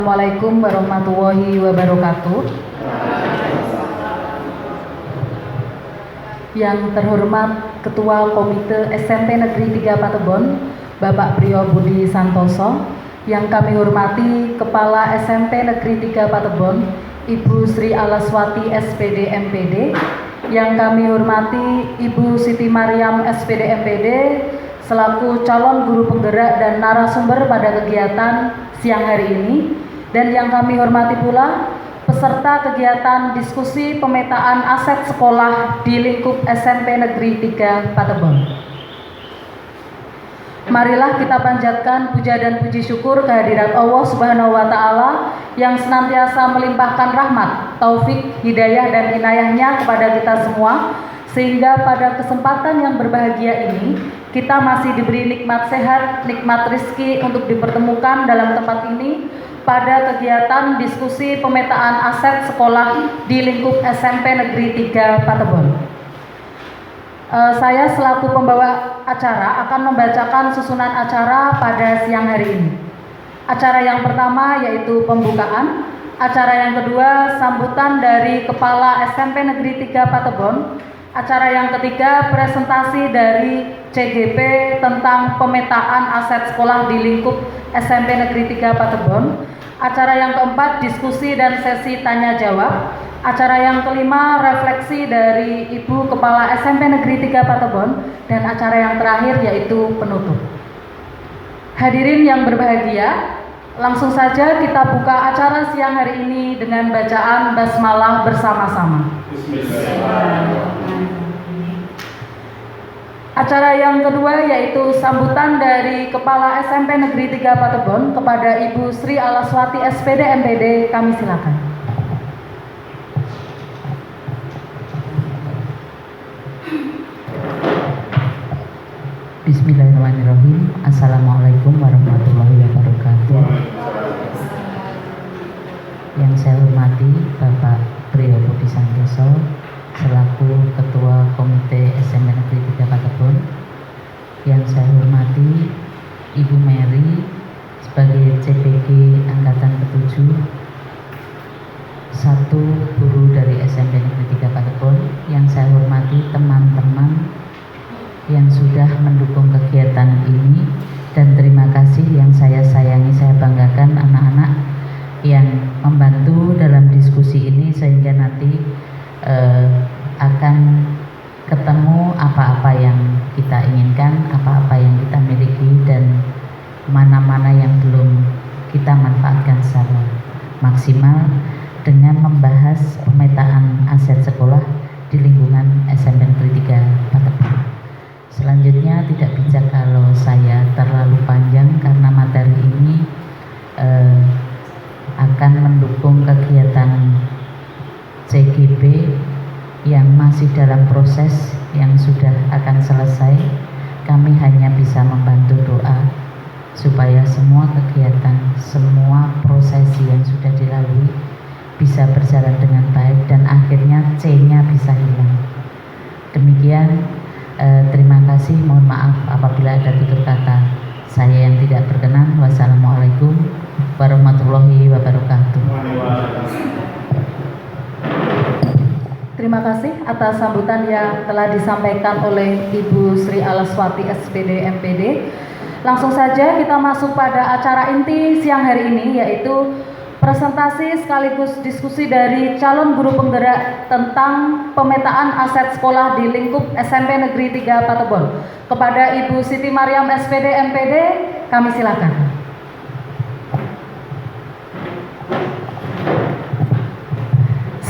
Assalamualaikum warahmatullahi wabarakatuh. Yang terhormat Ketua Komite SMP Negeri 3 Patebon, Bapak Priyo Budi Santoso. Yang kami hormati Kepala SMP Negeri 3 Patebon, Ibu Sri Alaswati SPD MPD. Yang kami hormati Ibu Siti Mariam SPD MPD selaku calon guru penggerak dan narasumber pada kegiatan siang hari ini. Dan yang kami hormati pula peserta kegiatan diskusi pemetaan aset sekolah di lingkup SMP Negeri 3 Patebon. Marilah kita panjatkan puja dan puji syukur kehadirat Allah Subhanahu wa Ta'ala yang senantiasa melimpahkan rahmat, taufik, hidayah dan inayahnya kepada kita semua, sehingga pada kesempatan yang berbahagia ini kita masih diberi nikmat sehat, nikmat rizki untuk dipertemukan dalam tempat ini pada kegiatan diskusi pemetaan aset sekolah di lingkup SMP Negeri 3 Patebon. Saya selaku pembawa acara akan membacakan susunan acara pada siang hari ini. Acara yang pertama yaitu pembukaan, acara yang kedua sambutan dari Kepala SMP Negeri 3 Patebon, acara yang ketiga presentasi dari CGP tentang pemetaan aset sekolah di lingkup SMP Negeri 3 Patebon. Acara yang keempat diskusi dan sesi tanya jawab. Acara yang kelima refleksi dari Ibu Kepala SMP Negeri 3 Patebon. Dan acara yang terakhir yaitu penutup. Hadirin yang berbahagia, langsung saja kita buka acara siang hari ini dengan bacaan basmalah bersama-sama. Acara yang kedua yaitu sambutan dari Kepala SMP Negeri 3 Patebon kepada Ibu Sri Alaswati SPD MPD. Kami silakan. Bismillahirrahmanirrahim. Assalamualaikum warahmatullahi wabarakatuh. Yang saya hormati Bapak Priyo Budi Santoso selaku Ketua Komite SMP Negeri 3 Patebon. Yang saya hormati Ibu Mary sebagai CPG Angkatan ke-7, satu guru dari SMP Negeri 3 Patebon. Yang saya hormati teman-teman yang sudah mendukung kegiatan ini, dan terima kasih yang saya sayangi, saya banggakan anak-anak yang membantu dalam diskusi ini sehingga nanti akan ketemu apa-apa yang kita inginkan, apa-apa yang kita miliki, dan mana-mana yang belum kita manfaatkan secara maksimal dengan membahas pemetaan aset sekolah di lingkungan SMP Negeri 3 Patebon. Selanjutnya tidak bijak kalau saya terlalu panjang karena materi ini akan mendukung kegiatan CGP yang masih dalam proses, yang sudah akan selesai. Kami hanya bisa membantu doa supaya semua kegiatan, semua prosesi yang sudah dilalui bisa berjalan dengan baik dan akhirnya C-nya bisa hilang. Demikian, terima kasih, mohon maaf apabila ada tutur kata saya yang tidak berkenan. Wassalamualaikum warahmatullahi wabarakatuh. Terima kasih atas sambutan yang telah disampaikan oleh Ibu Sri Alaswati SPD MPD. Langsung saja kita masuk pada acara inti siang hari ini, yaitu presentasi sekaligus diskusi dari calon guru penggerak tentang pemetaan aset sekolah di lingkup SMP Negeri 3 Patebon. Kepada Ibu Siti Mariam SPD MPD, kami silakan.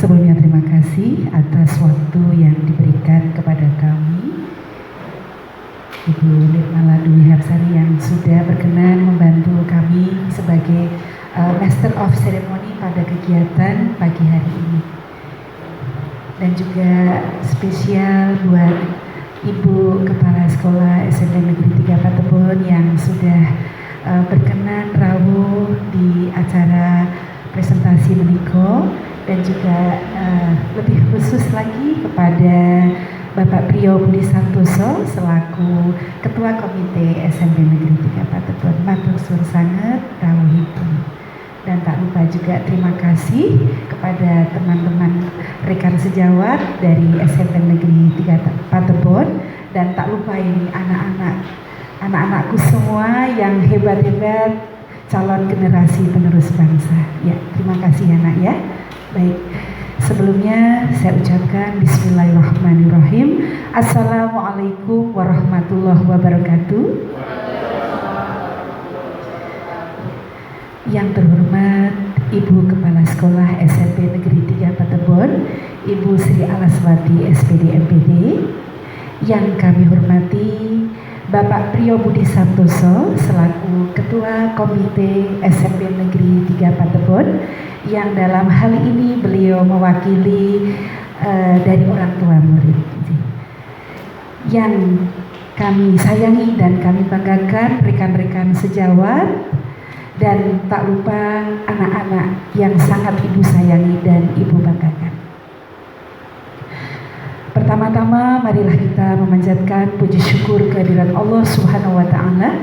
Sebelumnya terima kasih atas waktu yang diberikan kepada kami, Ibu Nirmala Dwi Hapsari yang sudah berkenan membantu kami sebagai Master of Ceremony pada kegiatan pagi hari ini. Dan juga spesial buat Ibu Kepala Sekolah SMP Negeri 3 Patebon yang sudah berkenan rawuh di acara presentasi meniko, dan juga lebih khusus lagi kepada Bapak Priyo Budi Santoso selaku Ketua Komite SMP Negeri 3 Patebon. Matur suwun sanget rawuhipun. Dan tak lupa juga terima kasih kepada teman-teman rekan sejawat dari SMP Negeri 3 Paterbon, dan tak lupa ini anak-anakku semua yang hebat-hebat, calon generasi penerus bangsa. Ya, terima kasih ya nak ya. Baik, sebelumnya saya ucapkan Bismillahirrahmanirrahim. Assalamualaikum warahmatullahi wabarakatuh. Yang terhormat Ibu Kepala Sekolah SMP Negeri 3 Paterbon, Ibu Sri Alaswati SPD MPD. Yang kami hormati Bapak Priyo Budi Santoso selaku Ketua Komite SMP Negeri 3 Paterbon, yang dalam hal ini beliau mewakili dari orang tua murid. Yang kami sayangi dan kami banggakan rekan-rekan sejawat, dan tak lupa anak-anak yang sangat ibu sayangi dan ibu banggakan. Pertama-tama marilah kita memanjatkan puji syukur kehadirat Allah Subhanahu wa Ta'ala,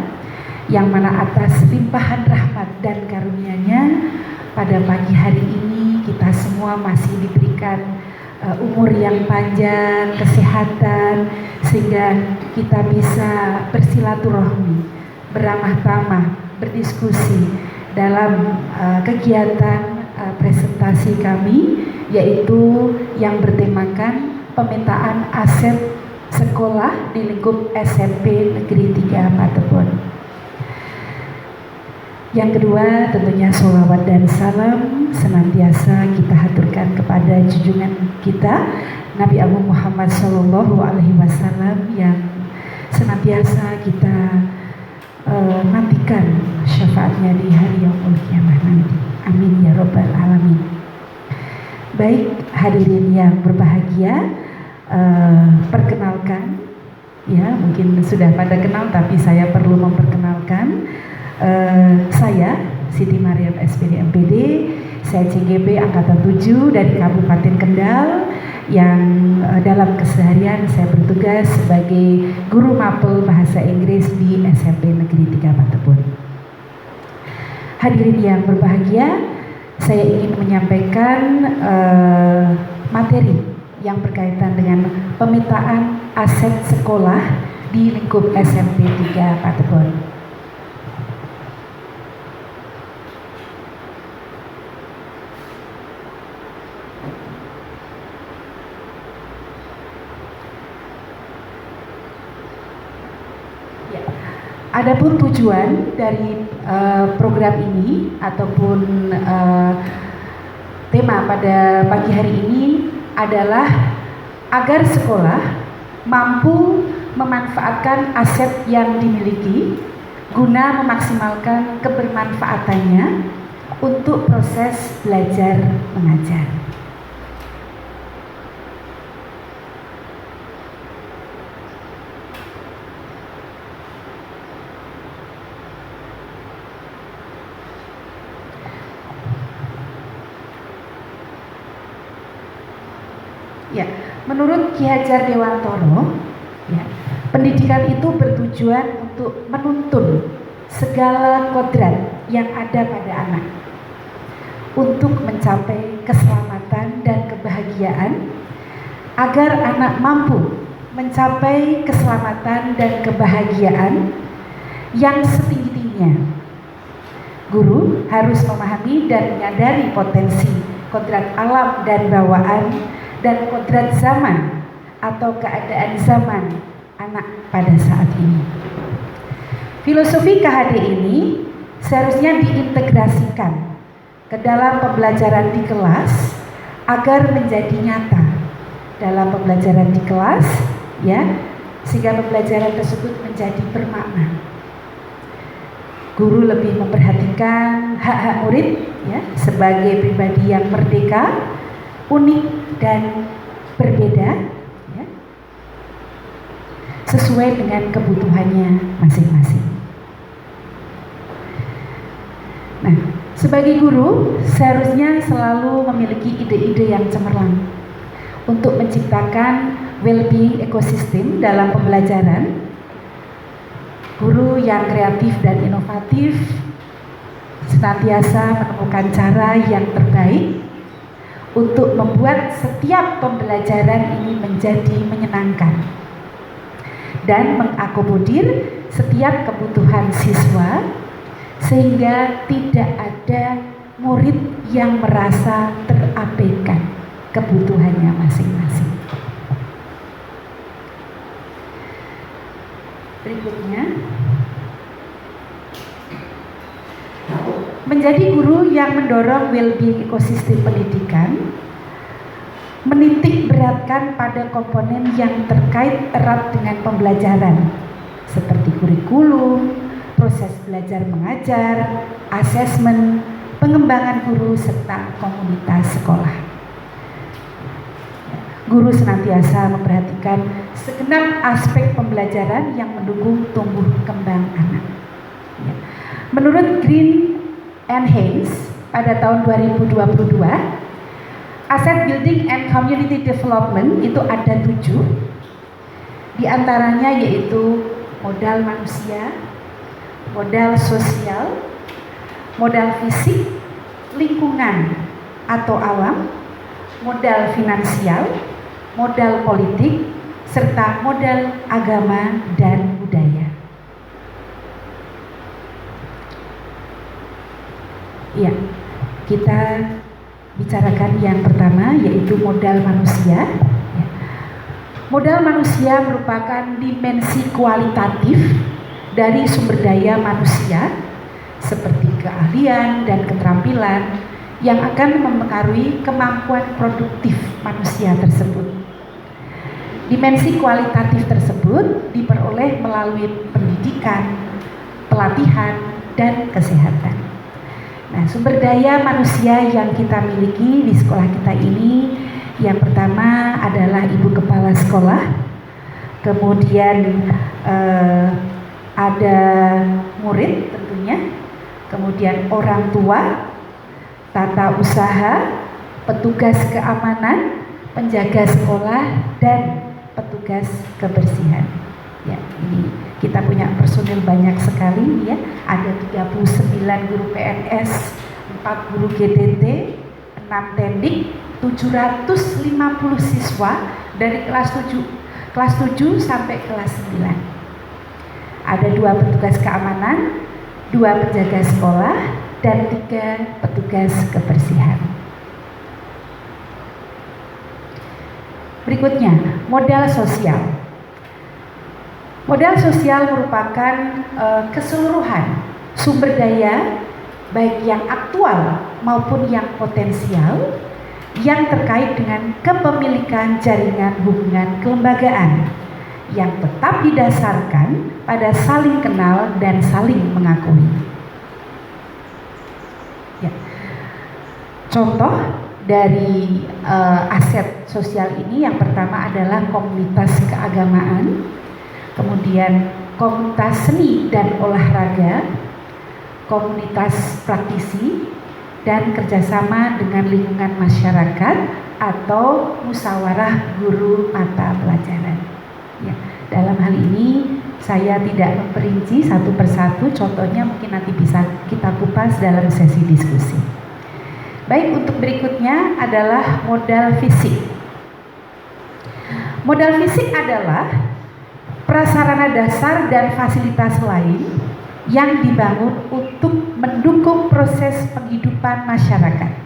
yang mana atas limpahan rahmat dan karunia-Nya pada pagi hari ini kita semua masih diberikan umur yang panjang, kesehatan, sehingga kita bisa bersilaturahmi, beramah tamah, berdiskusi dalam kegiatan presentasi kami, yaitu yang bertemakan pemetaan aset sekolah di lingkup SMP Negeri 3 Paterbon. Yang kedua, tentunya sholawat dan salam senantiasa kita haturkan kepada junjungan kita Nabi Agung Muhammad SAW, yang senantiasa kita nantikan syafaatnya di hari yaumul kiamah nanti. Amin ya robbal alamin. Baik hadirin yang berbahagia, perkenalkan ya, mungkin sudah pada kenal tapi saya perlu memperkenalkan. Saya Siti Mariam SPD MPD, saya CGP Angkatan 7 dari Kabupaten Kendal, yang dalam keseharian saya bertugas sebagai guru mapel bahasa Inggris di SMP Negeri 3 Paterbon. Hadirin yang berbahagia, saya ingin menyampaikan materi yang berkaitan dengan pemetaan aset sekolah di lingkup SMP 3 Paterbon. Adapun tujuan dari program ini ataupun tema pada pagi hari ini adalah agar sekolah mampu memanfaatkan aset yang dimiliki guna memaksimalkan kebermanfaatannya untuk proses belajar mengajar. Ya, menurut Ki Hajar Dewantoro, ya, pendidikan itu bertujuan untuk menuntun segala kodrat yang ada pada anak untuk mencapai keselamatan dan kebahagiaan, agar anak mampu mencapai keselamatan dan kebahagiaan yang setinggi-tingginya. Guru harus memahami dan menyadari potensi kodrat alam dan bawaan dan kodrat zaman atau keadaan zaman anak pada saat ini. Filosofi KHD ini seharusnya diintegrasikan ke dalam pembelajaran di kelas agar menjadi nyata dalam pembelajaran di kelas, ya, sehingga pembelajaran tersebut menjadi bermakna. Guru lebih memperhatikan hak-hak murid, ya, sebagai pribadi yang merdeka, unik dan berbeda, ya, sesuai dengan kebutuhannya masing-masing. Nah, sebagai guru seharusnya selalu memiliki ide-ide yang cemerlang untuk menciptakan well-being ekosistem dalam pembelajaran. Guru yang kreatif dan inovatif senantiasa menemukan cara yang terbaik untuk membuat setiap pembelajaran ini menjadi menyenangkan dan mengakomodir setiap kebutuhan siswa sehingga tidak ada murid yang merasa terabaikan kebutuhannya masing-masing. Berikutnya, menjadi guru yang mendorong well-being ekosistem pendidikan menitik beratkan pada komponen yang terkait erat dengan pembelajaran seperti kurikulum, proses belajar mengajar, asesmen, pengembangan guru, serta komunitas sekolah. Guru senantiasa memperhatikan segenap aspek pembelajaran yang mendukung tumbuh kembang anak. Menurut Green and Haynes pada tahun 2022, aset building and community development itu ada 7. Di antaranya yaitu modal manusia, modal sosial, modal fisik, lingkungan atau alam, modal finansial, modal politik, serta modal agama dan budaya. Ya, kita bicarakan yang pertama yaitu modal manusia. Ya. Modal manusia merupakan dimensi kualitatif dari sumber daya manusia seperti keahlian dan keterampilan yang akan mempengaruhi kemampuan produktif manusia tersebut. Dimensi kualitatif tersebut diperoleh melalui pendidikan, pelatihan, dan kesehatan. Nah, sumber daya manusia yang kita miliki di sekolah kita ini, yang pertama adalah ibu kepala sekolah, kemudian ada murid tentunya, kemudian orang tua, tata usaha, petugas keamanan, penjaga sekolah, dan petugas kebersihan. Ya, ini kita punya personil banyak sekali ya. Ada 39 guru PNS, 4 guru GTT, 6 tendik, 750 siswa dari kelas 7 sampai kelas 9. Ada 2 petugas keamanan, 2 penjaga sekolah, dan 3 petugas kebersihan. Berikutnya, modal sosial. Modal sosial merupakan keseluruhan sumber daya baik yang aktual maupun yang potensial yang terkait dengan kepemilikan jaringan hubungan kelembagaan yang tetap didasarkan pada saling kenal dan saling mengakui. Ya. Contoh dari aset sosial ini yang pertama adalah komunitas keagamaan, kemudian komunitas seni dan olahraga, komunitas praktisi, dan kerjasama dengan lingkungan masyarakat atau musyawarah guru mata pelajaran. Ya, dalam hal ini saya tidak memperinci satu persatu, contohnya mungkin nanti bisa kita kupas dalam sesi diskusi. Baik, untuk berikutnya adalah modal fisik. Modal fisik adalah prasarana dasar dan fasilitas lain yang dibangun untuk mendukung proses penghidupan masyarakat.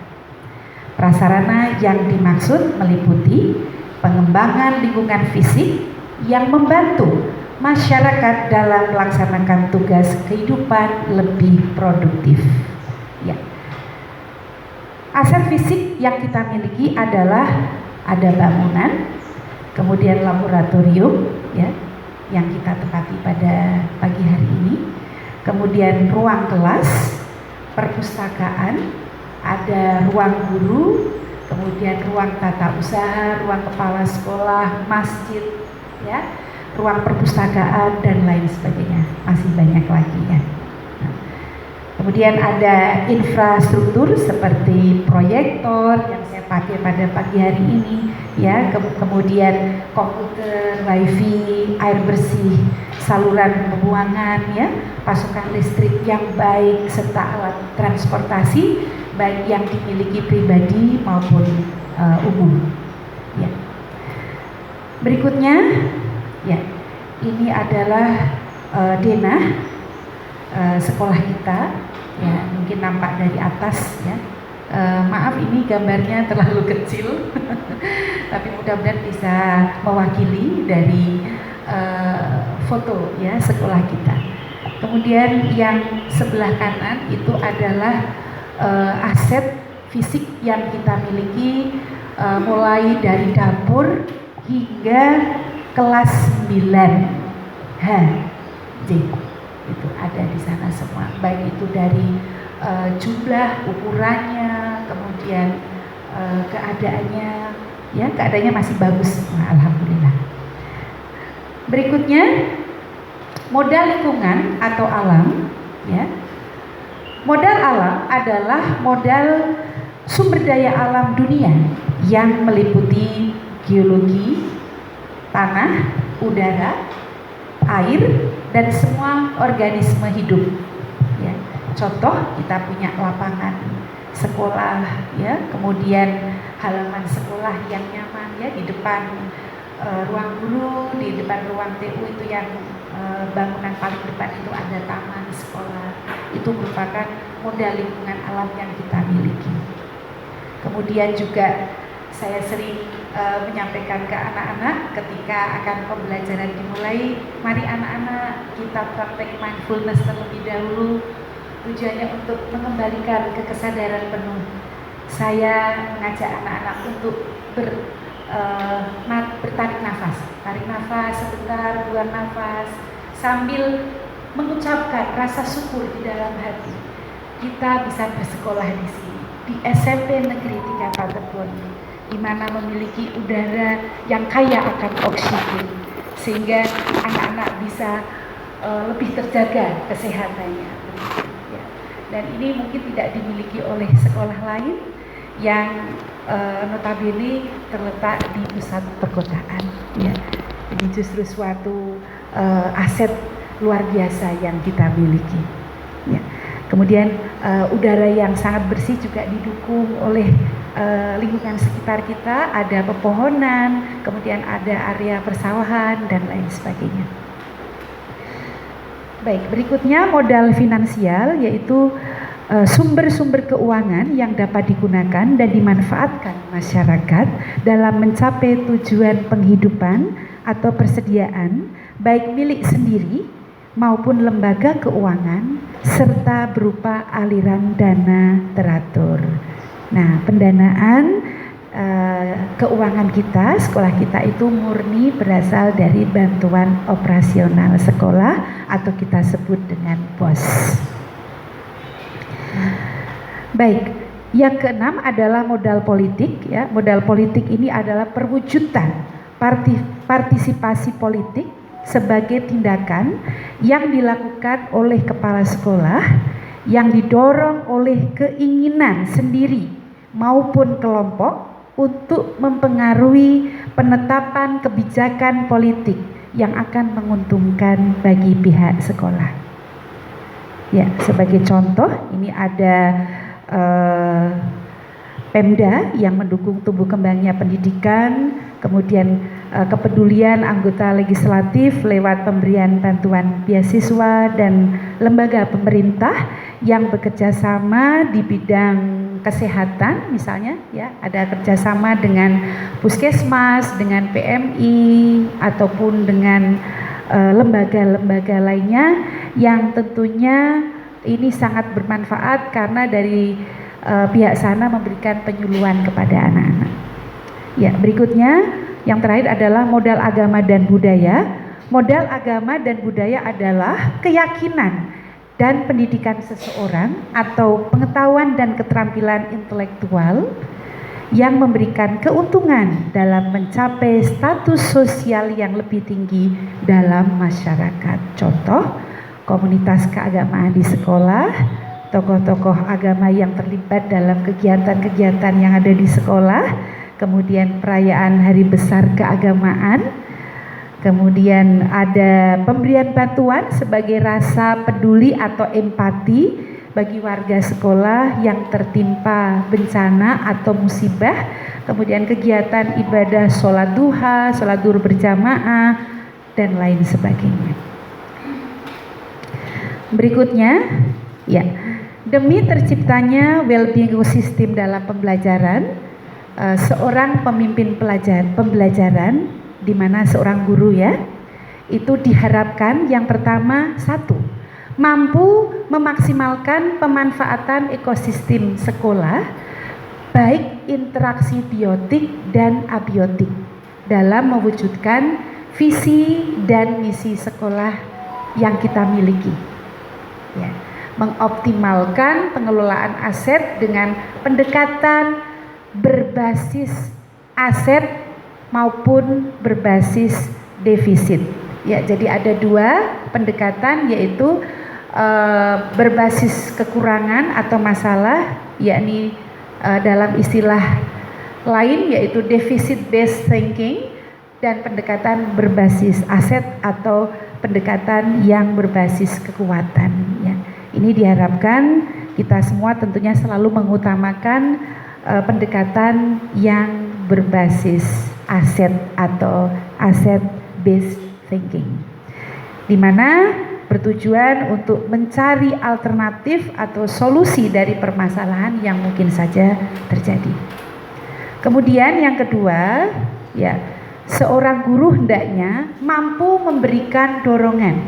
Prasarana yang dimaksud meliputi pengembangan lingkungan fisik yang membantu masyarakat dalam melaksanakan tugas kehidupan lebih produktif. Ya. Aset fisik yang kita miliki adalah ada bangunan, kemudian laboratorium, ya, yang kita tempati pada pagi hari ini, kemudian ruang kelas, perpustakaan, ada ruang guru, kemudian ruang tata usaha, ruang kepala sekolah, masjid, ya, ruang perpustakaan dan lain sebagainya. Masih banyak lagi ya. Nah, Kemudian ada infrastruktur seperti proyektor yang saya pakai pada pagi hari ini, ya. Kemudian komputer, wifi, air bersih, saluran pembuangan, ya, pasokan listrik yang baik serta alat transportasi baik yang dimiliki pribadi maupun umum. Ya. Berikutnya, ya, ini adalah denah sekolah kita, ya, mungkin nampak dari atas, ya. Maaf ini gambarnya terlalu kecil, tapi mudah-mudahan bisa mewakili dari foto, ya, sekolah kita. Kemudian yang sebelah kanan itu adalah aset fisik yang kita miliki, mulai dari dapur hingga kelas 9 J. Itu ada di sana semua, baik itu dari jumlah, ukurannya, kemudian keadaannya, ya, keadaannya masih bagus, nah, alhamdulillah. Berikutnya, modal lingkungan atau alam, ya. Modal alam adalah modal sumber daya alam dunia yang meliputi geologi, tanah, udara, air, dan semua organisme hidup, ya. Contoh, kita punya lapangan sekolah, ya, kemudian halaman sekolah yang nyaman, ya, di depan ruang guru, di depan ruang TU itu yang bangunan paling depan itu ada taman sekolah. Itu merupakan modal lingkungan alam yang kita miliki. Kemudian juga saya sering menyampaikan ke anak-anak ketika akan pembelajaran dimulai, mari anak-anak kita praktek mindfulness terlebih dahulu. Tujuannya untuk mengembalikan kesadaran penuh. Saya mengajak anak-anak untuk bertarik nafas, tarik nafas sebentar, buang nafas, sambil mengucapkan rasa syukur di dalam hati. Kita bisa bersekolah di sini, di SMP Negeri 3 Paderborn, di mana memiliki udara yang kaya akan oksigen, sehingga anak-anak bisa lebih terjaga kesehatannya. Ya. Dan ini mungkin tidak dimiliki oleh sekolah lain yang notabene terletak di pusat perkotaan. Ya. Ini justru suatu aset luar biasa yang kita miliki. Ya. Kemudian udara yang sangat bersih juga didukung oleh lingkungan sekitar kita, ada pepohonan, kemudian ada area persawahan dan lain sebagainya. Baik, berikutnya modal finansial, yaitu sumber-sumber keuangan yang dapat digunakan dan dimanfaatkan masyarakat dalam mencapai tujuan penghidupan atau persediaan baik milik sendiri maupun lembaga keuangan serta berupa aliran dana teratur. Nah, pendanaan keuangan kita, sekolah kita itu murni berasal dari bantuan operasional sekolah atau kita sebut dengan BOS. Baik, yang keenam adalah modal politik, ya. Modal politik ini adalah perwujudan partisipasi politik sebagai tindakan yang dilakukan oleh kepala sekolah yang didorong oleh keinginan sendiri maupun kelompok untuk mempengaruhi penetapan kebijakan politik yang akan menguntungkan bagi pihak sekolah. Ya, sebagai contoh ini ada Pemda yang mendukung tumbuh kembangnya pendidikan, kemudian kepedulian anggota legislatif lewat pemberian bantuan beasiswa dan lembaga pemerintah yang bekerja sama di bidang kesehatan, misalnya, ya, ada kerjasama dengan puskesmas, dengan PMI ataupun dengan lembaga-lembaga lainnya yang tentunya ini sangat bermanfaat karena dari pihak sana memberikan penyuluhan kepada anak-anak. Ya, berikutnya yang terakhir adalah modal agama dan budaya. Modal agama dan budaya adalah keyakinan dan pendidikan seseorang atau pengetahuan dan keterampilan intelektual yang memberikan keuntungan dalam mencapai status sosial yang lebih tinggi dalam masyarakat. Contoh, komunitas keagamaan di sekolah, tokoh-tokoh agama yang terlibat dalam kegiatan-kegiatan yang ada di sekolah, kemudian perayaan hari besar keagamaan, kemudian ada pemberian bantuan sebagai rasa peduli atau empati bagi warga sekolah yang tertimpa bencana atau musibah, kemudian kegiatan ibadah sholat duha, sholat duhur berjamaah, dan lain sebagainya. Berikutnya, ya, demi terciptanya well-being ekosistem dalam pembelajaran, seorang pemimpin pembelajaran, di mana seorang guru ya, itu diharapkan yang pertama, satu, mampu memaksimalkan pemanfaatan ekosistem sekolah, baik interaksi biotik dan abiotik, dalam mewujudkan visi dan misi sekolah yang kita miliki. Ya, mengoptimalkan pengelolaan aset dengan pendekatan berbasis aset maupun berbasis defisit. Ya, jadi ada dua pendekatan, yaitu berbasis kekurangan atau masalah, yakni dalam istilah lain yaitu deficit based thinking, dan pendekatan berbasis aset atau pendekatan yang berbasis kekuatan. Ya. Ini diharapkan kita semua tentunya selalu mengutamakan pendekatan yang berbasis aset atau asset based thinking, di mana bertujuan untuk mencari alternatif atau solusi dari permasalahan yang mungkin saja terjadi. Kemudian yang kedua, ya, seorang guru hendaknya mampu memberikan dorongan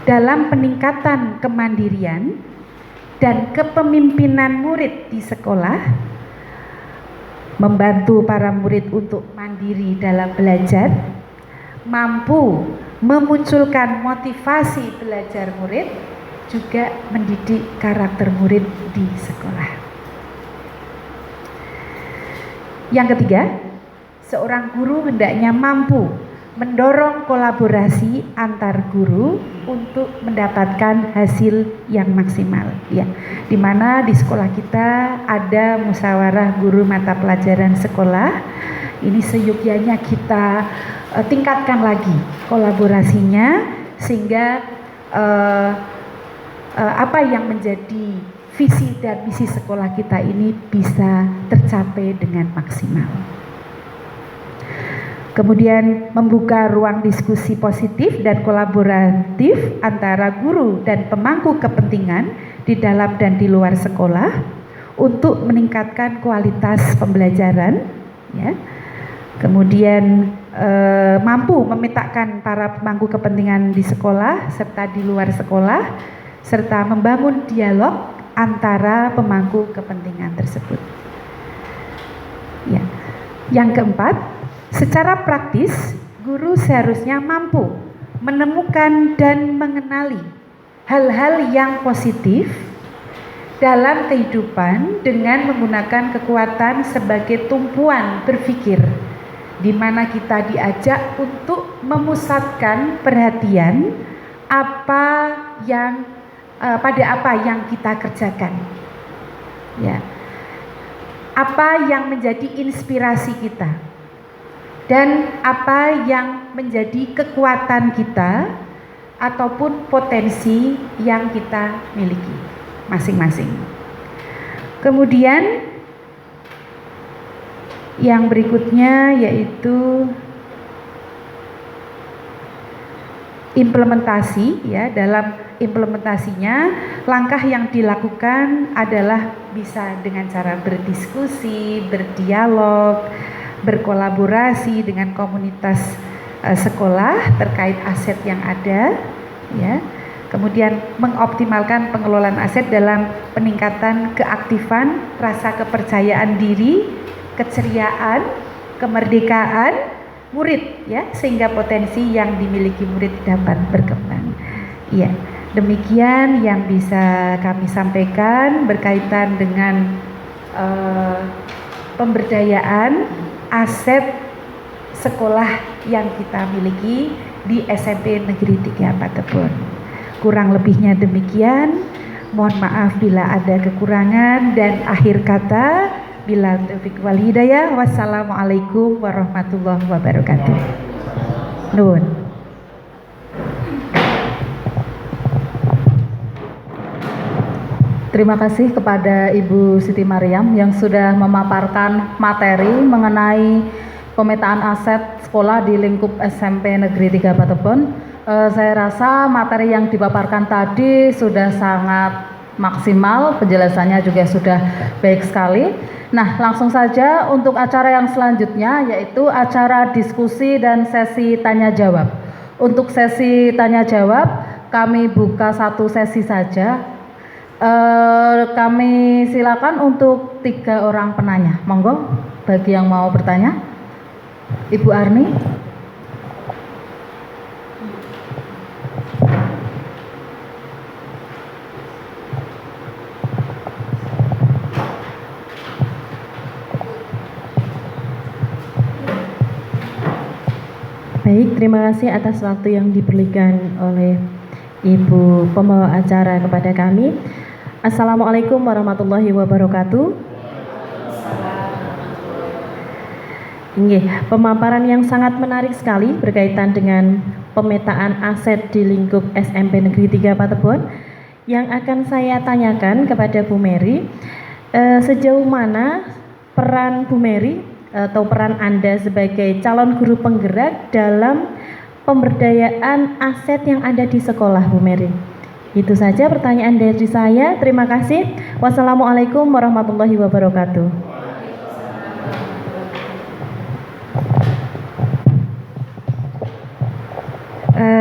dalam peningkatan kemandirian dan kepemimpinan murid di sekolah, membantu para murid untuk mandiri dalam belajar, mampu memunculkan motivasi belajar murid, juga mendidik karakter murid di sekolah. Yang ketiga, seorang guru hendaknya mampu mendorong kolaborasi antar guru untuk mendapatkan hasil yang maksimal. Ya, di mana di sekolah kita ada musyawarah guru mata pelajaran sekolah. Ini seyogyanya kita tingkatkan lagi kolaborasinya, sehingga apa yang menjadi visi dan misi sekolah kita ini bisa tercapai dengan maksimal. Kemudian membuka ruang diskusi positif dan kolaboratif antara guru dan pemangku kepentingan di dalam dan di luar sekolah untuk meningkatkan kualitas pembelajaran, ya. Kemudian mampu memetakan para pemangku kepentingan di sekolah serta di luar sekolah, serta membangun dialog antara pemangku kepentingan tersebut. Ya. Yang keempat, secara praktis, guru seharusnya mampu menemukan dan mengenali hal-hal yang positif dalam kehidupan dengan menggunakan kekuatan sebagai tumpuan berpikir, di mana kita diajak untuk memusatkan perhatian pada apa yang kita kerjakan. Ya. Apa yang menjadi inspirasi kita, dan apa yang menjadi kekuatan kita ataupun potensi yang kita miliki masing-masing. Kemudian yang berikutnya yaitu implementasi, ya. Dalam implementasinya, langkah yang dilakukan adalah bisa dengan cara berdiskusi, berdialog, berkolaborasi dengan komunitas sekolah terkait aset yang ada, ya. Kemudian mengoptimalkan pengelolaan aset dalam peningkatan keaktifan, rasa kepercayaan diri, keceriaan, kemerdekaan murid, ya, sehingga potensi yang dimiliki murid dapat berkembang. Ya, demikian yang bisa kami sampaikan berkaitan dengan pemberdayaan aset sekolah yang kita miliki di SMP Negeri 3 Patepon. Kurang lebihnya demikian. Mohon maaf bila ada kekurangan, dan akhir kata bila taufik wal hidayah. Wassalamualaikum warahmatullahi wabarakatuh. Nuhun. Terima kasih kepada Ibu Siti Mariam yang sudah memaparkan materi mengenai pemetaan aset sekolah di lingkup SMP Negeri 3 Patebon. Saya rasa materi yang dipaparkan tadi sudah sangat maksimal, penjelasannya juga sudah baik sekali. Nah, langsung saja untuk acara yang selanjutnya, yaitu acara diskusi dan sesi tanya jawab. Untuk sesi tanya jawab, kami buka satu sesi saja. Kami silakan untuk 3 orang penanya. Monggo, bagi yang mau bertanya. Ibu Arni. Baik, terima kasih atas waktu yang diberikan oleh Ibu pembawa acara kepada kami. Assalamualaikum warahmatullahi wabarakatuh. Pemaparan yang sangat menarik sekali berkaitan dengan pemetaan aset di lingkup SMP Negeri 3 Patebon. Yang akan saya tanyakan kepada Bu Mary, sejauh mana peran Bu Mary atau peran Anda sebagai calon guru penggerak dalam pemberdayaan aset yang ada di sekolah, Bu Mary? Itu saja pertanyaan dari saya. Terima kasih. Wassalamualaikum warahmatullahi wabarakatuh.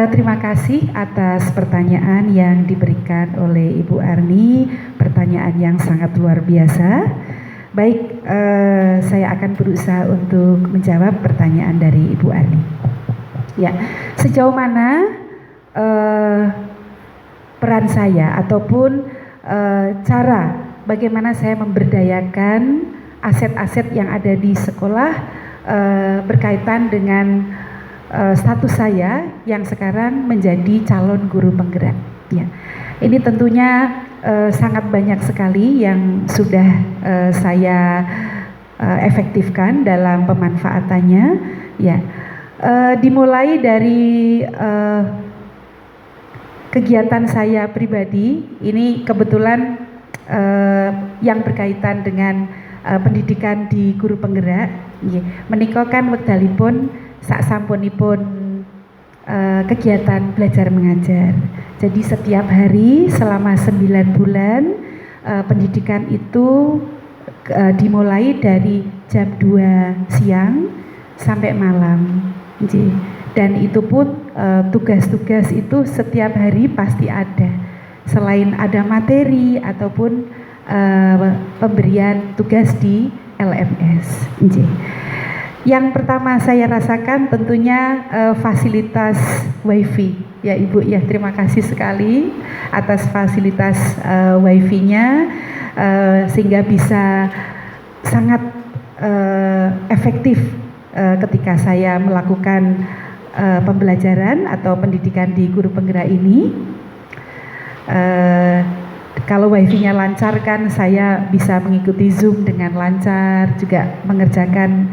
Terima kasih atas pertanyaan yang diberikan oleh Ibu Arni. Pertanyaan yang sangat luar biasa. Baik, saya akan berusaha untuk menjawab pertanyaan dari Ibu Arni. Ya, sejauh mana peran saya ataupun cara bagaimana saya memberdayakan aset-aset yang ada di sekolah berkaitan dengan status saya yang sekarang menjadi calon guru penggerak. Ya, ini tentunya sangat banyak sekali yang sudah saya efektifkan dalam pemanfaatannya. Ya, dimulai dari kegiatan saya pribadi, ini kebetulan yang berkaitan dengan pendidikan di guru penggerak. Menika kan wekdalipun saksampunipun kegiatan belajar mengajar. Jadi setiap hari selama 9 bulan pendidikan itu dimulai dari jam 2 siang sampai malam. Dan itu pun tugas-tugas itu setiap hari pasti ada. Selain ada materi ataupun pemberian tugas di LMS. Yang pertama saya rasakan tentunya fasilitas WiFi. Ya Ibu, ya terima kasih sekali atas fasilitas WiFi-nya sehingga bisa sangat efektif ketika saya melakukan pembelajaran atau pendidikan di guru penggerak ini. Kalau wifi-nya lancar kan saya bisa mengikuti Zoom dengan lancar, juga mengerjakan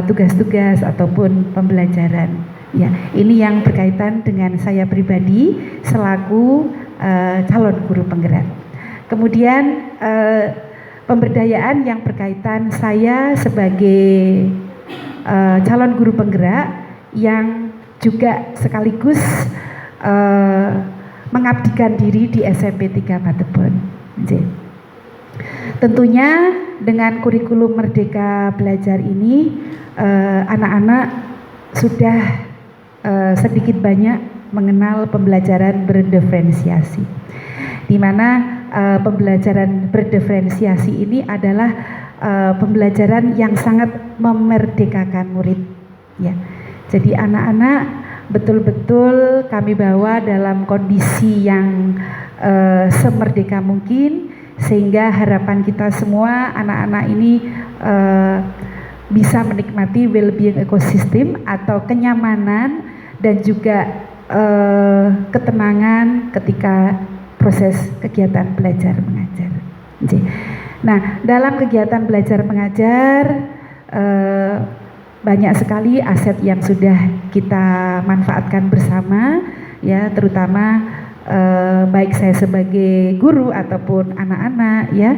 tugas-tugas ataupun pembelajaran. Ya, ini yang berkaitan dengan saya pribadi selaku calon guru penggerak. Kemudian pemberdayaan yang berkaitan saya sebagai calon guru penggerak yang juga sekaligus mengabdikan diri di SMP 3 Patebon. Tentunya dengan kurikulum Merdeka Belajar ini anak-anak sudah sedikit banyak mengenal pembelajaran berdiferensiasi, di mana pembelajaran berdiferensiasi ini adalah pembelajaran yang sangat memerdekakan murid. Ya, jadi anak-anak betul-betul kami bawa dalam kondisi yang semerdeka mungkin, sehingga harapan kita semua anak-anak ini bisa menikmati well-being ekosistem atau kenyamanan dan juga ketenangan ketika proses kegiatan belajar mengajar. Nggih. Nah, dalam kegiatan belajar mengajar banyak sekali aset yang sudah kita manfaatkan bersama, ya, terutama baik saya sebagai guru ataupun anak-anak, ya,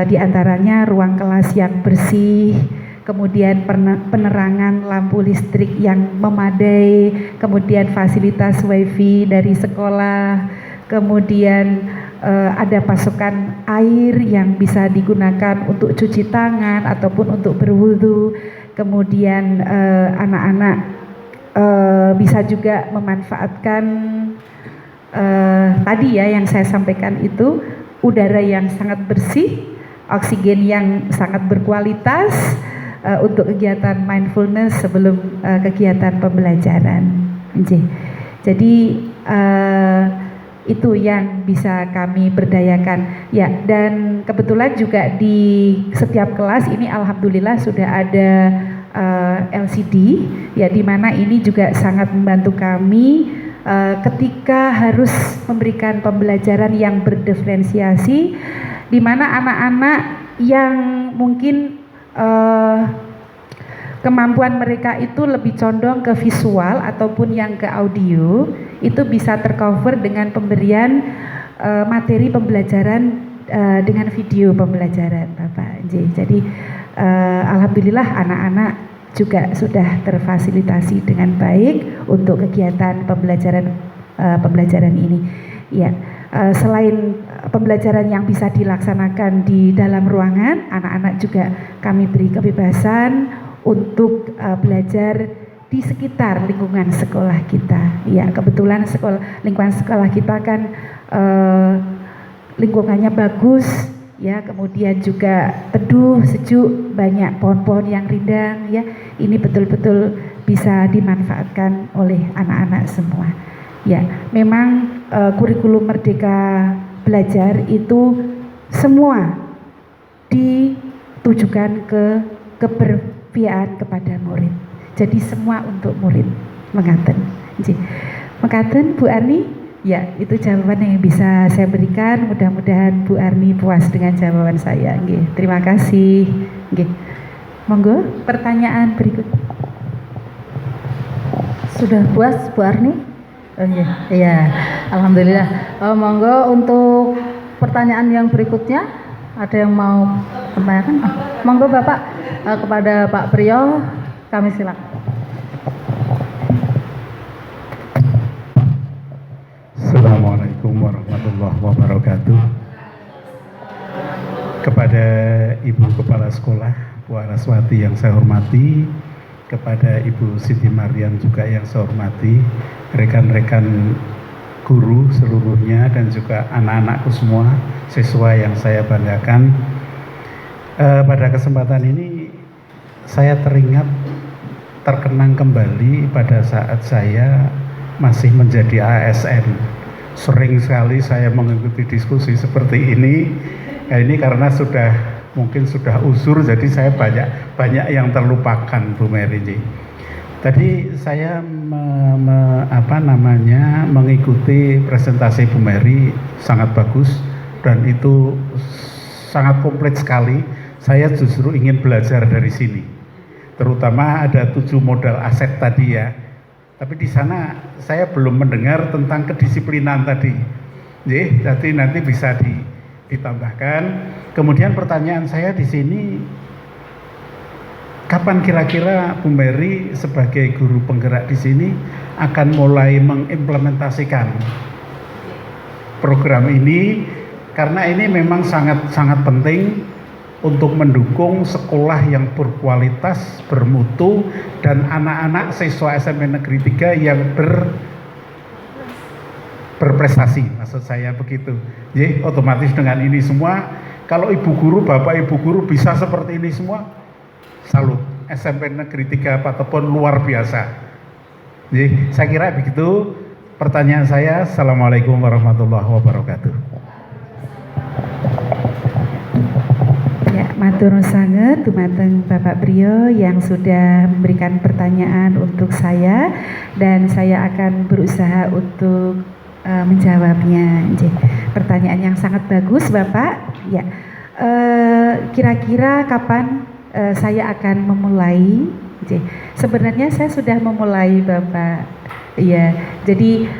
di antaranya ruang kelas yang bersih, kemudian penerangan lampu listrik yang memadai, kemudian fasilitas wifi dari sekolah, kemudian ada pasokan air yang bisa digunakan untuk cuci tangan ataupun untuk berwudu, kemudian anak-anak bisa juga memanfaatkan tadi ya yang saya sampaikan itu, udara yang sangat bersih, oksigen yang sangat berkualitas untuk kegiatan mindfulness sebelum kegiatan pembelajaran. Jadi itu yang bisa kami berdayakan, ya. Dan kebetulan juga di setiap kelas ini alhamdulillah sudah ada LCD, ya, di mana ini juga sangat membantu kami ketika harus memberikan pembelajaran yang berdiferensiasi, di mana anak-anak yang mungkin kemampuan mereka itu lebih condong ke visual ataupun yang ke audio, itu bisa tercover dengan pemberian materi pembelajaran dengan video pembelajaran, Bapak. Jadi alhamdulillah anak-anak juga sudah terfasilitasi dengan baik untuk kegiatan pembelajaran ini. Ya, selain pembelajaran yang bisa dilaksanakan di dalam ruangan, anak-anak juga kami beri kebebasan untuk belajar di sekitar lingkungan sekolah kita. Ya, kebetulan lingkungan sekolah kita kan lingkungannya bagus, ya, kemudian juga teduh, sejuk, banyak pohon-pohon yang rindang, ya. Ini betul-betul bisa dimanfaatkan oleh anak-anak semua. Ya, memang kurikulum Merdeka Belajar itu semua ditujukan ke keberpihakan kepada murid. Jadi semua untuk murid. Mengaten. Mengaten Bu Arni, ya, itu jawaban yang bisa saya berikan. Mudah-mudahan Bu Arni puas dengan jawaban saya. Nggih, terima kasih. Nggih. Monggo pertanyaan berikut. Sudah puas Bu Arni? Oh, iya, alhamdulillah. Monggo untuk pertanyaan yang berikutnya, ada yang mau pertanyakan? Monggo Bapak, kepada Pak Priyo, kami silakan. Assalamualaikum warahmatullahi wabarakatuh. Kepada Ibu Kepala Sekolah Bu Araswati yang saya hormati, kepada Ibu Siti Maryam juga yang saya hormati, rekan-rekan guru seluruhnya dan juga anak-anakku semua, siswa yang saya banggakan. Pada kesempatan ini saya terkenang kembali pada saat saya masih menjadi ASN. Sering sekali saya mengikuti diskusi seperti ini. Ya, ini karena mungkin sudah usur, jadi saya banyak yang terlupakan, Bu Mary. Tadi saya mengikuti presentasi Bu Mary, sangat bagus dan itu sangat komplit sekali. Saya justru ingin belajar dari sini, terutama ada 7 modal aset tadi, ya. Tapi di sana saya belum mendengar tentang kedisiplinan tadi. Jadi nanti bisa ditambahkan. Kemudian pertanyaan saya di sini, kapan kira-kira Bu Mary sebagai guru penggerak di sini akan mulai mengimplementasikan program ini? Karena ini memang sangat penting untuk mendukung sekolah yang berkualitas, bermutu, dan anak-anak siswa SMP Negeri 3 yang berprestasi, maksud saya begitu. Jadi otomatis dengan ini semua, kalau ibu guru, bapak ibu guru bisa seperti ini semua, salut. SMP Negeri 3 Patepon luar biasa. Jadi saya kira begitu pertanyaan saya. Assalamualaikum warahmatullahi wabarakatuh. Ya, matur sanget dumateng Bapak Priyo yang sudah memberikan pertanyaan untuk saya, dan saya akan berusaha untuk menjawabnya. Pertanyaan yang sangat bagus, Bapak. Ya, kira-kira kapan saya akan memulai? Sebenarnya saya sudah memulai, Bapak. Ya, jadi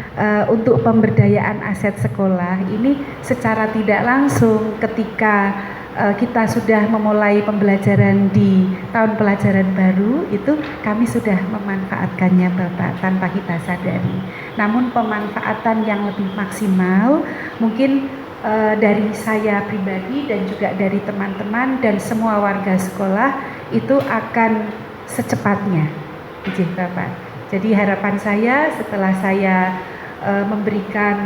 untuk pemberdayaan aset sekolah ini secara tidak langsung ketika kita sudah memulai pembelajaran di tahun pelajaran baru itu kami sudah memanfaatkannya, Bapak, tanpa kita sadari. Namun pemanfaatan yang lebih maksimal mungkin dari saya pribadi dan juga dari teman-teman dan semua warga sekolah itu akan secepatnya, Bapak. Jadi harapan saya setelah saya memberikan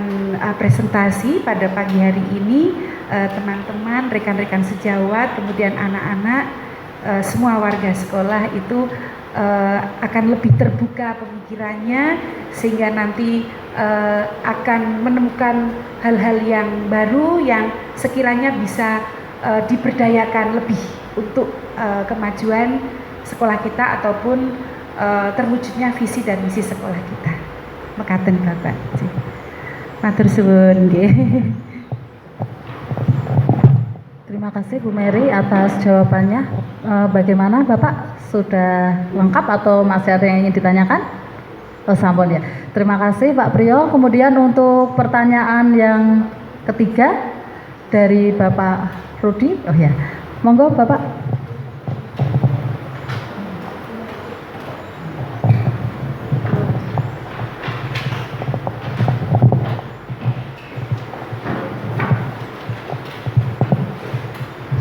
presentasi pada pagi hari ini, teman-teman, rekan-rekan sejawat, kemudian anak-anak, semua warga sekolah itu akan lebih terbuka pemikirannya sehingga nanti akan menemukan hal-hal yang baru yang sekiranya bisa diberdayakan lebih untuk kemajuan sekolah kita ataupun terwujudnya visi dan misi sekolah kita. Mekaten, Bapak. Matur suwun nggih. Terima kasih Bu Mary atas jawabannya. Bagaimana Bapak, sudah lengkap atau masih ada yang ingin ditanyakan? Oh, sampun ya. Terima kasih Pak Priyo. Kemudian untuk pertanyaan yang ketiga dari Bapak Rudi. Oh ya, monggo Bapak.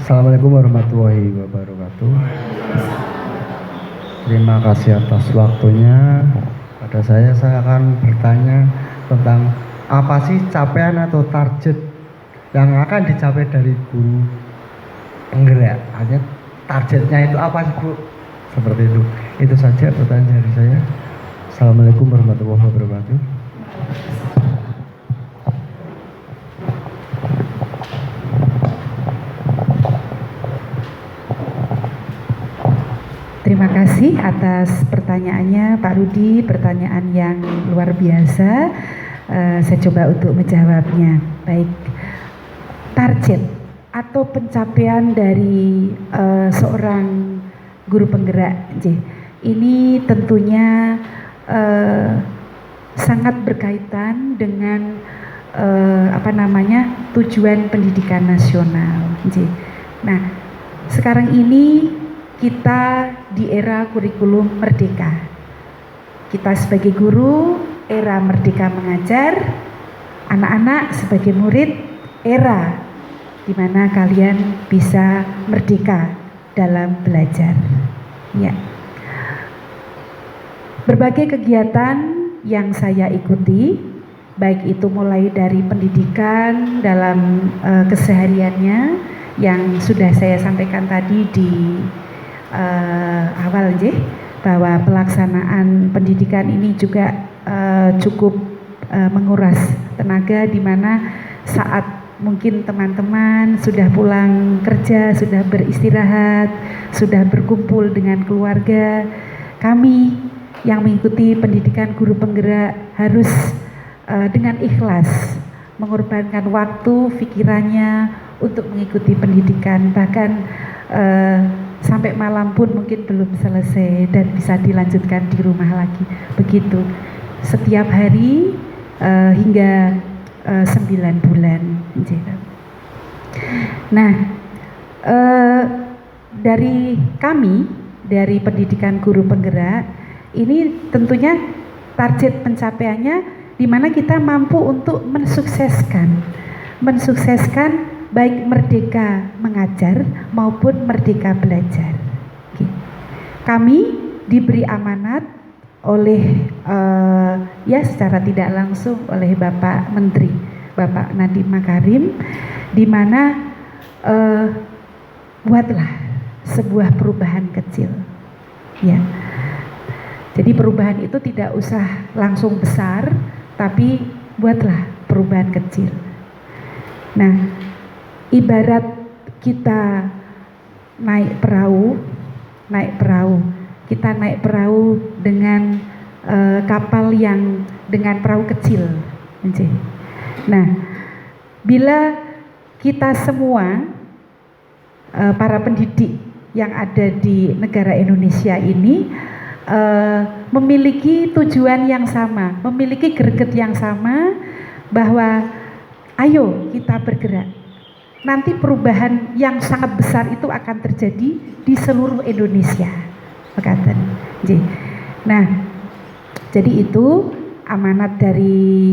Assalamualaikum warahmatullahi wabarakatuh. Terima kasih atas waktunya. Pada saya akan bertanya tentang apa sih capaian atau target yang akan dicapai dari guru penggerak. Hanya targetnya itu apa sih, Bu? Seperti itu. Itu saja pertanyaan dari saya. Assalamualaikum warahmatullahi wabarakatuh. Terima kasih atas pertanyaannya Pak Rudi, pertanyaan yang luar biasa. Saya coba untuk menjawabnya. Baik, target atau pencapaian dari seorang guru penggerak, ini tentunya sangat berkaitan dengan tujuan pendidikan nasional. Nah, sekarang ini kita di era kurikulum merdeka. Kita sebagai guru, era merdeka mengajar, anak-anak sebagai murid, era di mana kalian bisa merdeka dalam belajar. Ya. Berbagai kegiatan yang saya ikuti, baik itu mulai dari pendidikan dalam kesehariannya yang sudah saya sampaikan tadi di awal bahwa pelaksanaan pendidikan ini juga cukup menguras tenaga, di mana saat mungkin teman-teman sudah pulang kerja, sudah beristirahat, sudah berkumpul dengan keluarga, kami yang mengikuti pendidikan guru penggerak harus dengan ikhlas mengorbankan waktu, pikirannya untuk mengikuti pendidikan, bahkan sampai malam pun mungkin belum selesai dan bisa dilanjutkan di rumah lagi. Begitu setiap hari hingga 9 bulan. Nah, dari kami, dari pendidikan guru penggerak, ini tentunya target pencapaiannya di mana kita mampu untuk mensukseskan baik merdeka mengajar maupun merdeka belajar. Kami diberi amanat oleh secara tidak langsung oleh Bapak Menteri, Bapak Nadiem Makarim, di mana buatlah sebuah perubahan kecil. Ya. Jadi perubahan itu tidak usah langsung besar, tapi buatlah perubahan kecil. Nah, ibarat kita naik perahu, kita naik perahu dengan kapal yang dengan perahu kecil, Nggih. Nah, bila kita semua para pendidik yang ada di negara Indonesia ini memiliki tujuan yang sama, memiliki greget yang sama, bahwa ayo kita bergerak. Nanti perubahan yang sangat besar itu akan terjadi di seluruh Indonesia. Mekaten. Nah, jadi itu amanat dari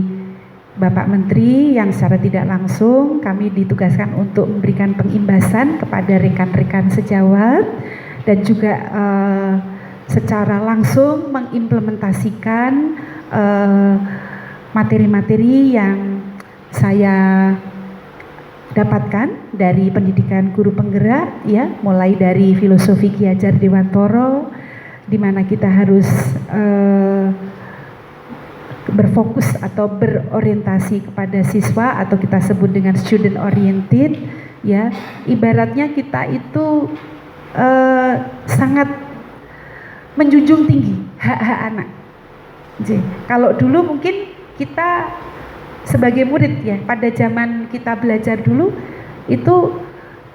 Bapak Menteri yang secara tidak langsung kami ditugaskan untuk memberikan pengimbasan kepada rekan-rekan sejawat dan juga secara langsung mengimplementasikan materi-materi yang saya dapatkan dari pendidikan guru penggerak, ya, mulai dari filosofi Ki Hajar Dewantoro, di mana kita harus berfokus atau berorientasi kepada siswa atau kita sebut dengan student oriented, ya. Ibaratnya kita itu sangat menjunjung tinggi hak-hak anak. Jadi, kalau dulu mungkin kita sebagai murid, ya, pada zaman kita belajar dulu itu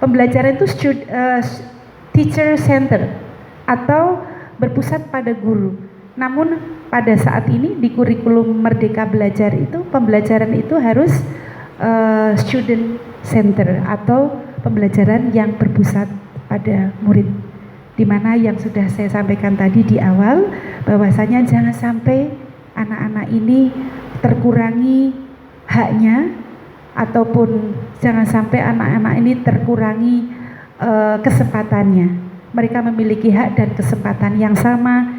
pembelajaran itu teacher center atau berpusat pada guru. Namun pada saat ini di kurikulum Merdeka Belajar itu pembelajaran itu harus student center atau pembelajaran yang berpusat pada murid, di mana yang sudah saya sampaikan tadi di awal bahwasanya jangan sampai anak-anak ini terkurangi haknya, ataupun jangan sampai anak-anak ini terkurangi kesempatannya. Mereka memiliki hak dan kesempatan yang sama,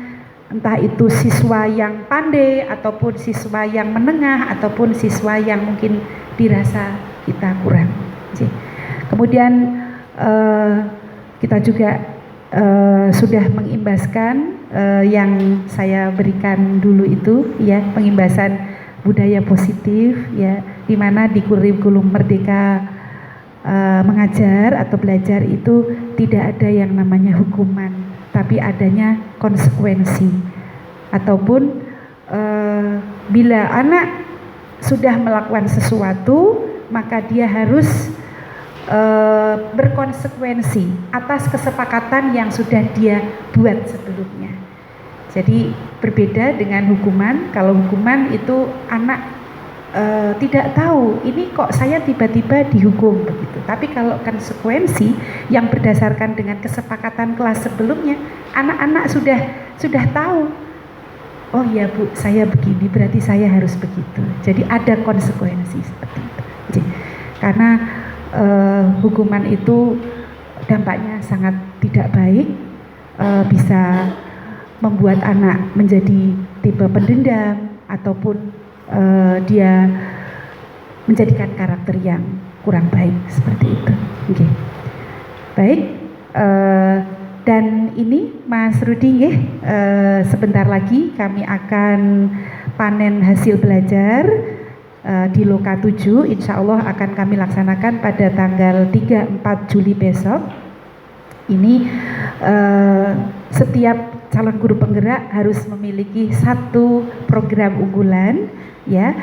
entah itu siswa yang pandai ataupun siswa yang menengah ataupun siswa yang mungkin dirasa kita kurang. Kemudian kita juga sudah mengimbaskan yang saya berikan dulu itu, ya, pengimbasan budaya positif, ya, di mana di kurikulum Merdeka mengajar atau belajar itu tidak ada yang namanya hukuman, tapi adanya konsekuensi. Ataupun bila anak sudah melakukan sesuatu, maka dia harus berkonsekuensi atas kesepakatan yang sudah dia buat sebelumnya. Jadi berbeda dengan hukuman. Kalau hukuman itu anak tidak tahu, ini kok saya tiba-tiba dihukum begitu. Tapi kalau konsekuensi yang berdasarkan dengan kesepakatan kelas sebelumnya, anak-anak sudah tahu. Oh ya Bu, saya begini, berarti saya harus begitu. Jadi ada konsekuensi seperti itu. Jadi, karena hukuman itu dampaknya sangat tidak baik, bisa membuat anak menjadi tipe pendendam ataupun dia menjadikan karakter yang kurang baik seperti itu. Okay. Baik, dan ini Mas Rudi, sebentar lagi kami akan panen hasil belajar di Loka 7, insya Allah akan kami laksanakan pada tanggal 3-4 Juli besok. Ini setiap calon guru penggerak harus memiliki satu program unggulan, ya,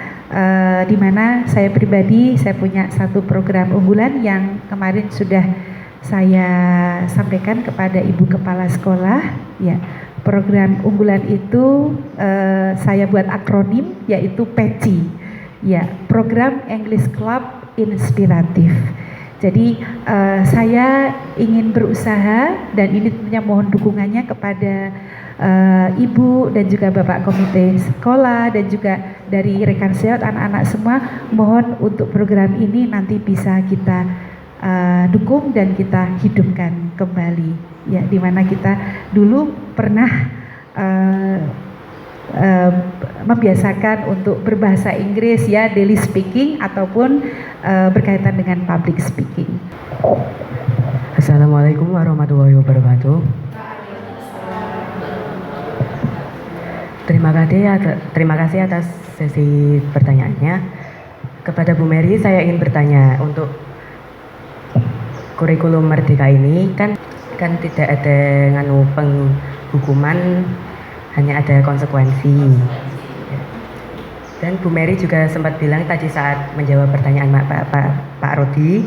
di mana saya pribadi saya punya satu program unggulan yang kemarin sudah saya sampaikan kepada Ibu Kepala Sekolah, ya. Program unggulan itu saya buat akronim yaitu PECI, ya, Program English Club Inspiratif. Jadi saya ingin berusaha, dan ini tentunya mohon dukungannya kepada Ibu dan juga Bapak Komite Sekolah dan juga dari rekan sejawat anak-anak semua, mohon untuk program ini nanti bisa kita dukung dan kita hidupkan kembali, ya, dimana kita dulu pernah membiasakan untuk berbahasa Inggris, ya, daily speaking ataupun berkaitan dengan public speaking. Assalamualaikum warahmatullahi wabarakatuh. Terima kasih atas sesi pertanyaannya. Kepada Bu Mary saya ingin bertanya, untuk kurikulum Merdeka ini kan tidak ada penghukuman, hanya ada konsekuensi. Dan Bu Mary juga sempat bilang tadi saat menjawab pertanyaan Pak Rodi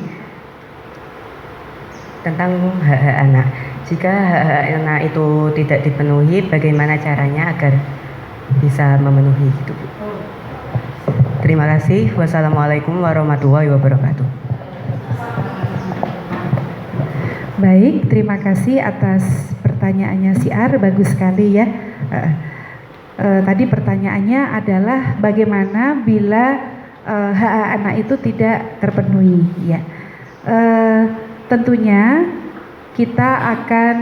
tentang hak-hak anak. Jika hak-hak anak itu tidak dipenuhi, bagaimana caranya agar bisa memenuhi itu? Terima kasih. Wassalamualaikum warahmatullahi wabarakatuh. Baik, terima kasih atas pertanyaannya Siar, bagus sekali ya. Tadi pertanyaannya adalah bagaimana bila hak anak itu tidak terpenuhi ya. Tentunya kita akan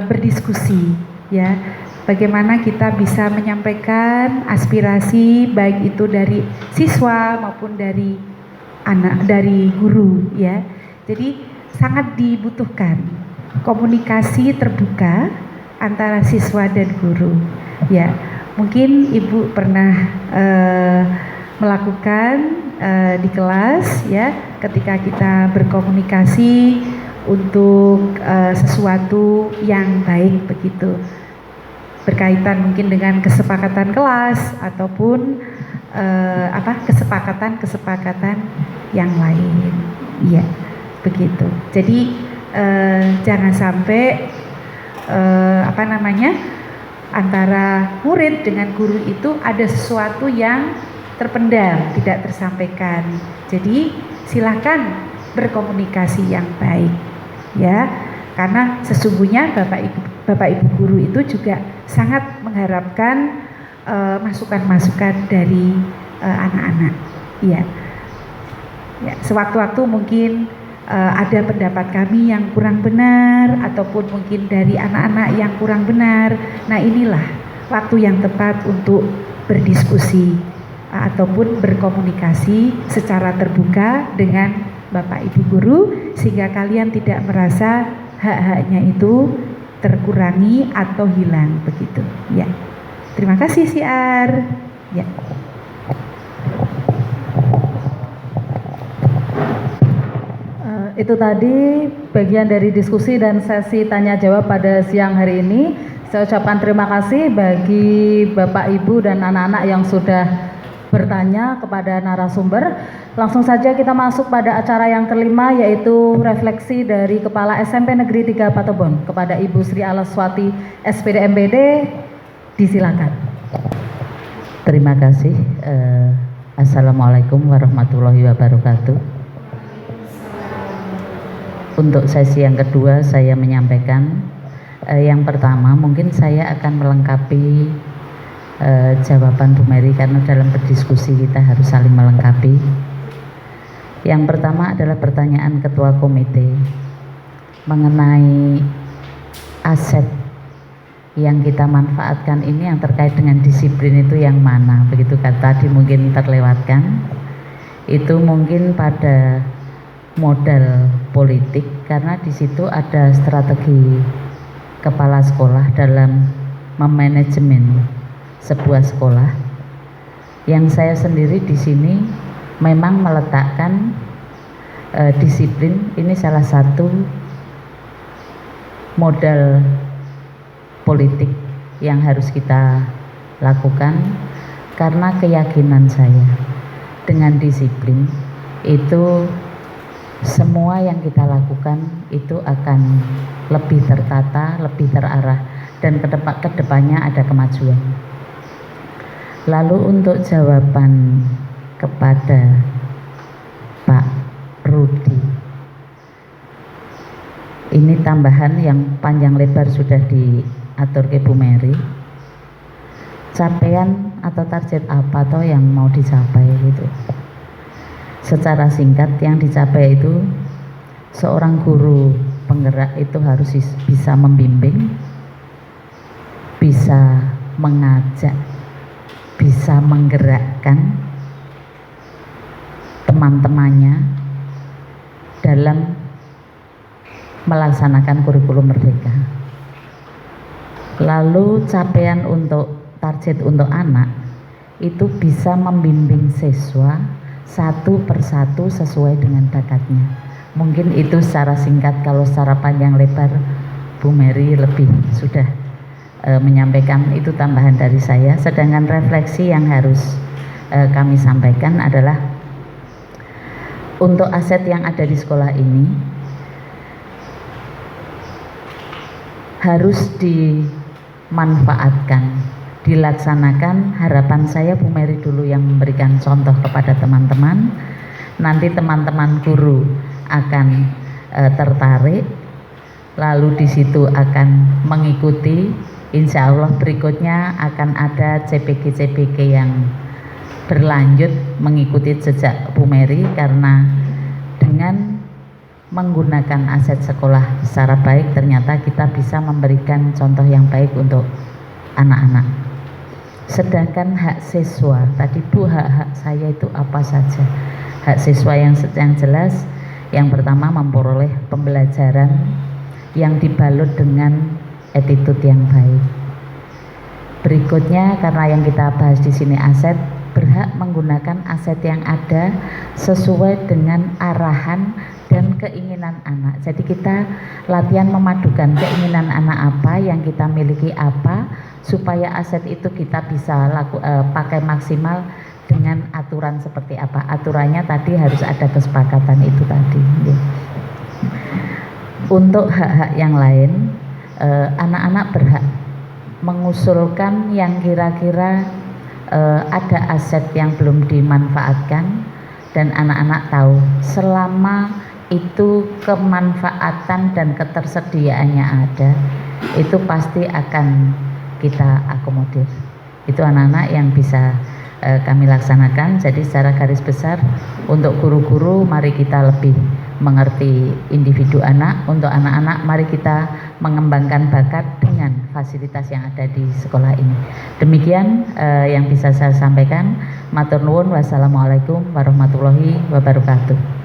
berdiskusi ya, bagaimana kita bisa menyampaikan aspirasi baik itu dari siswa maupun dari anak, dari guru ya. Jadi sangat dibutuhkan komunikasi terbuka antara siswa dan guru ya. Mungkin Ibu pernah melakukan di kelas ya, ketika kita berkomunikasi untuk sesuatu yang baik begitu, berkaitan mungkin dengan kesepakatan kelas ataupun kesepakatan yang lain ya, begitu. Jadi jangan sampai antara murid dengan guru itu ada sesuatu yang terpendam, tidak tersampaikan. Jadi silakan berkomunikasi yang baik ya, karena sesungguhnya Bapak Ibu guru itu juga sangat mengharapkan masukan-masukan dari anak-anak ya. Sewaktu-waktu mungkin ada pendapat kami yang kurang benar ataupun mungkin dari anak-anak yang kurang benar. Nah, inilah waktu yang tepat untuk berdiskusi ataupun berkomunikasi secara terbuka dengan Bapak Ibu guru, sehingga kalian tidak merasa hak-haknya itu terkurangi atau hilang begitu ya. Terima kasih Siar ya. Itu tadi bagian dari diskusi dan sesi tanya jawab pada siang hari ini. Saya ucapkan terima kasih bagi Bapak Ibu dan anak-anak yang sudah bertanya kepada narasumber. Langsung saja kita masuk pada acara yang kelima, yaitu refleksi dari Kepala SMP Negeri 3 Patobon kepada Ibu Sri Alaswati SPD MPD. Disilakan. Terima kasih. Assalamualaikum warahmatullahi wabarakatuh. Untuk sesi yang kedua saya menyampaikan, yang pertama mungkin saya akan melengkapi jawaban Bu Mary, karena dalam berdiskusi kita harus saling melengkapi. Yang pertama adalah pertanyaan Ketua Komite mengenai aset yang kita manfaatkan ini yang terkait dengan disiplin itu yang mana, begitu kan tadi mungkin terlewatkan. Itu mungkin pada modal politik, karena di situ ada strategi kepala sekolah dalam memanajemen sebuah sekolah. Yang saya sendiri di sini memang meletakkan disiplin ini salah satu modal politik yang harus kita lakukan, karena keyakinan saya dengan disiplin itu semua yang kita lakukan itu akan lebih tertata, lebih terarah, dan kedepannya ada kemajuan. Lalu untuk jawaban kepada Pak Rudi, ini tambahan yang panjang lebar sudah diatur ke Bu Mary. Capaian atau target apa toh yang mau dicapai gitu. Secara singkat yang dicapai itu seorang guru penggerak itu harus bisa membimbing, bisa mengajak, bisa menggerakkan teman-temannya dalam melaksanakan kurikulum merdeka. Lalu capaian untuk target untuk anak itu bisa membimbing siswa satu persatu sesuai dengan bakatnya. Mungkin itu secara singkat. Kalau secara panjang lebar Bu Mary lebih sudah menyampaikan, itu tambahan dari saya. Sedangkan refleksi yang harus kami sampaikan adalah untuk aset yang ada di sekolah ini harus dimanfaatkan, dilaksanakan. Harapan saya Bu Mary dulu yang memberikan contoh kepada teman-teman, nanti teman-teman guru akan tertarik, lalu di situ akan mengikuti. Insya Allah berikutnya akan ada CPG-CPG yang berlanjut mengikuti jejak Bu Mary, karena dengan menggunakan aset sekolah secara baik ternyata kita bisa memberikan contoh yang baik untuk anak-anak. Sedangkan hak siswa, tadi Bu, hak saya itu apa saja? Hak siswa yang jelas, yang pertama memperoleh pembelajaran yang dibalut dengan attitude yang baik. Berikutnya, karena yang kita bahas di sini aset, berhak menggunakan aset yang ada sesuai dengan arahan dan keinginan anak. Jadi kita latihan memadukan keinginan anak apa, yang kita miliki apa, supaya aset itu kita bisa pakai maksimal dengan aturan seperti apa. Aturannya tadi harus ada kesepakatan itu tadi. Untuk hak-hak yang lain, anak-anak berhak mengusulkan yang kira-kira ada aset yang belum dimanfaatkan, dan anak-anak tahu selama itu kemanfaatan dan ketersediaannya ada, itu pasti akan kita akomodir. Itu anak-anak yang bisa kami laksanakan. Jadi secara garis besar untuk guru-guru, mari kita lebih mengerti individu anak. Untuk anak-anak, mari kita mengembangkan bakat dengan fasilitas yang ada di sekolah ini. Demikian yang bisa saya sampaikan. Matur nuwun. Wassalamualaikum warahmatullahi wabarakatuh.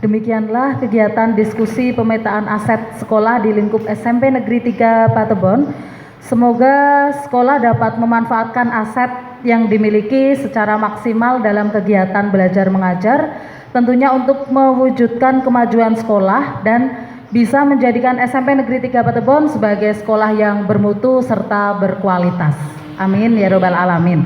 Demikianlah kegiatan diskusi pemetaan aset sekolah di lingkup SMP Negeri 3 Patebon. Semoga sekolah dapat memanfaatkan aset yang dimiliki secara maksimal dalam kegiatan belajar mengajar, tentunya untuk mewujudkan kemajuan sekolah dan bisa menjadikan SMP Negeri 3 Patebon sebagai sekolah yang bermutu serta berkualitas. Amin ya robbal alamin.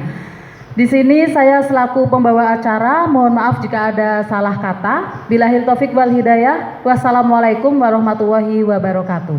Di sini saya selaku pembawa acara, mohon maaf jika ada salah kata. Billahil taufik wal hidayah. Wassalamualaikum warahmatullahi wabarakatuh.